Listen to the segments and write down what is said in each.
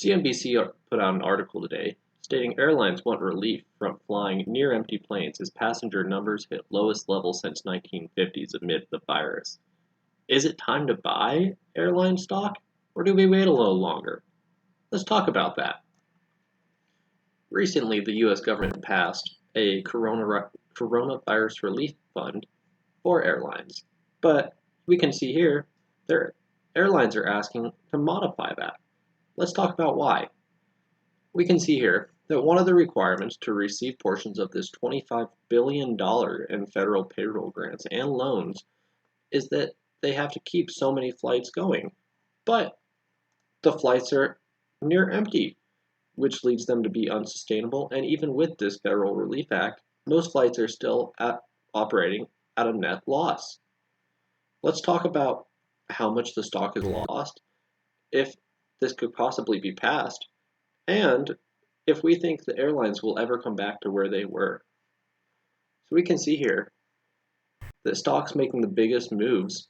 CNBC put out an article today stating airlines want relief from flying near empty planes as passenger numbers hit lowest levels since 1950s amid the virus. Is it time to buy airline stock, or do we wait a little longer? Let's talk about that. Recently, the US government passed a coronavirus relief fund for airlines, but we can see here their airlines are asking to modify that. Let's talk about why. We can see here that one of the requirements to receive portions of this $25 billion in federal payroll grants and loans is that they have to keep so many flights going. But the flights are near empty, which leads them to be unsustainable. And even with this Federal Relief Act, most flights are still operating at a net loss. Let's talk about how much the stock is lost, if this could possibly be passed, and if we think the airlines will ever come back to where they were. So we can see here that stocks making the biggest moves.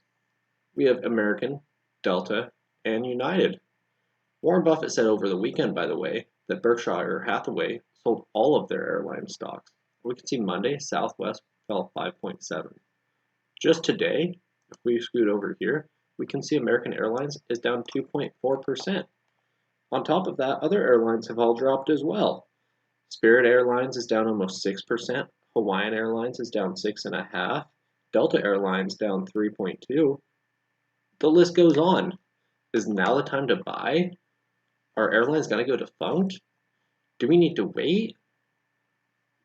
We have American, Delta, and United. Warren Buffett said over the weekend, by the way, that Berkshire Hathaway sold all of their airline stocks. We can see Monday, Southwest fell 5.7. Just today, if we scoot over here, we can see American Airlines is down 2.4%. On top of that, other airlines have all dropped as well. Spirit Airlines is down almost 6%. Hawaiian Airlines is down 6.5%. Delta Airlines down 3.2%. The list goes on. Is now the time to buy? Are airlines going to go defunct? Do we need to wait?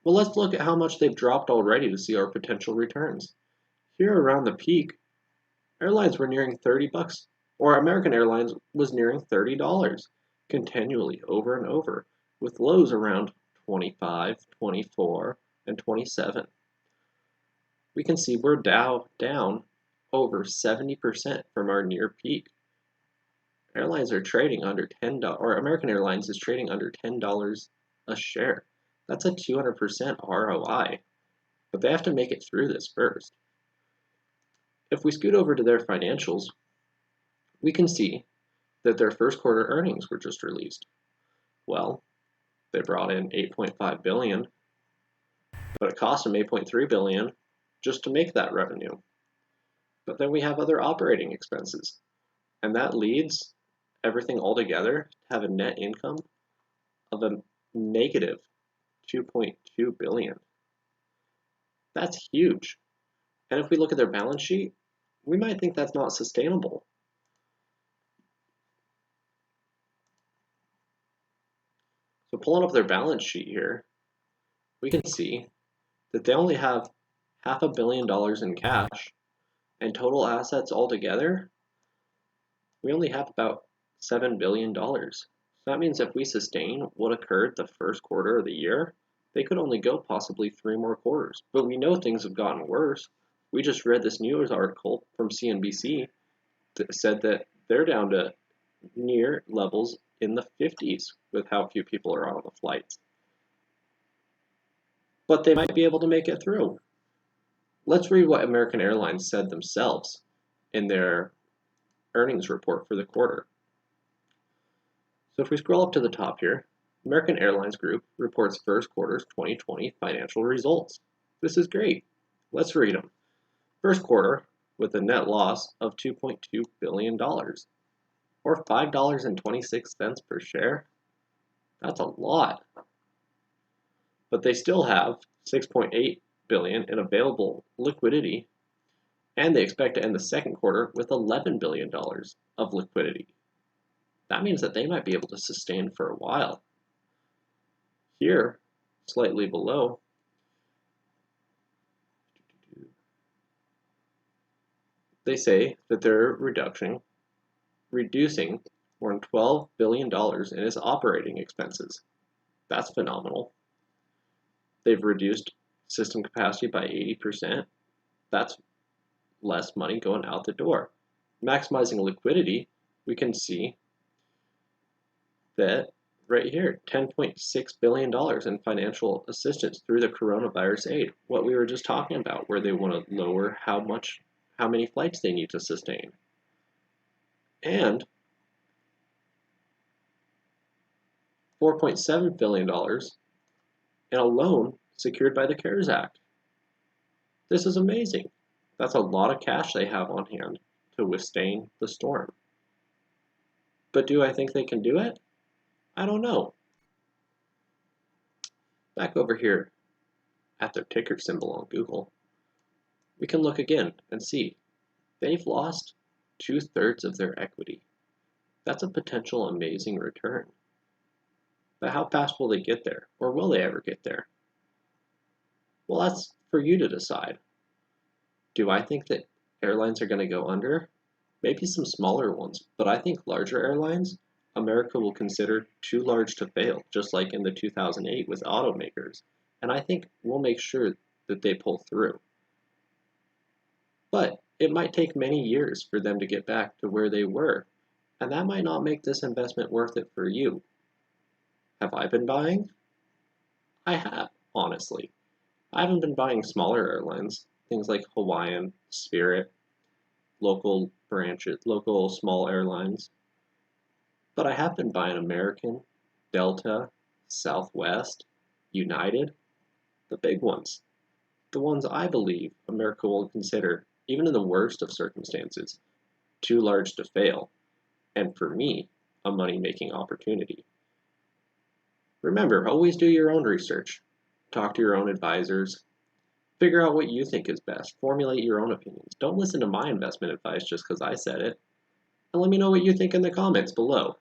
Well, let's look at how much they've dropped already to see our potential returns. Here around the peak, airlines were nearing 30 bucks, or American Airlines was nearing $30 continually over and over, with lows around 25, 24, and 27. We can see we're down over 70% from our near peak. Airlines are trading under $10, or American Airlines is trading under $10 a share. That's a 200% ROI, but they have to make it through this first. If we scoot over to their financials, we can see that their first quarter earnings were just released. Well, they brought in $8.5 billion, but it cost them $8.3 billion just to make that revenue. But then we have other operating expenses, and that leads everything all together to have a net income of a negative $2.2 billion. That's huge. And if we look at their balance sheet, we might think that's not sustainable. So pulling up their balance sheet here, we can see that they only have $500 million in cash, and total assets altogether, we only have about $7 billion. So that means if we sustain what occurred the first quarter of the year, they could only go possibly 3 more quarters. But we know things have gotten worse. We just read this news article from CNBC that said that they're down to near levels in the 50s with how few people are on the flights. But they might be able to make it through. Let's read what American Airlines said themselves in their earnings report for the quarter. So if we scroll up to the top here, American Airlines Group reports first quarter's 2020 financial results. This is great. Let's read them. First quarter with a net loss of $2.2 billion, or $5.26 per share. That's a lot. But they still have $6.8 billion in available liquidity, and they expect to end the second quarter with $11 billion of liquidity. That means that they might be able to sustain for a while. Here, slightly below, they say that they're reducing more than $12 billion in its operating expenses. That's phenomenal. They've reduced system capacity by 80%. That's less money going out the door. Maximizing liquidity, we can see that right here, $10.6 billion in financial assistance through the coronavirus aid. What we were just talking about, where they want to lower how many flights they need to sustain. And $4.7 billion in a loan secured by the CARES Act. This is amazing. That's a lot of cash they have on hand to withstand the storm. But do I think they can do it? I don't know. Back over here at their ticker symbol on Google, we can look again and see they've lost 2/3 of their equity. That's a potential amazing return. But how fast will they get there? Or will they ever get there? Well, that's for you to decide. Do I think that airlines are going to go under? Maybe some smaller ones, but I think larger airlines, America will consider too large to fail, just like in the 2008 with automakers. And I think we'll make sure that they pull through. But it might take many years for them to get back to where they were, and that might not make this investment worth it for you. Have I been buying? I have, honestly. I haven't been buying smaller airlines, things like Hawaiian, Spirit, local branches, local small airlines. But I have been buying American, Delta, Southwest, United, the big ones. The ones I believe America will consider, even in the worst of circumstances, too large to fail, and for me, a money-making opportunity. Remember, always do your own research. Talk to your own advisors. Figure out what you think is best. Formulate your own opinions. Don't listen to my investment advice just because I said it. And let me know what you think in the comments below.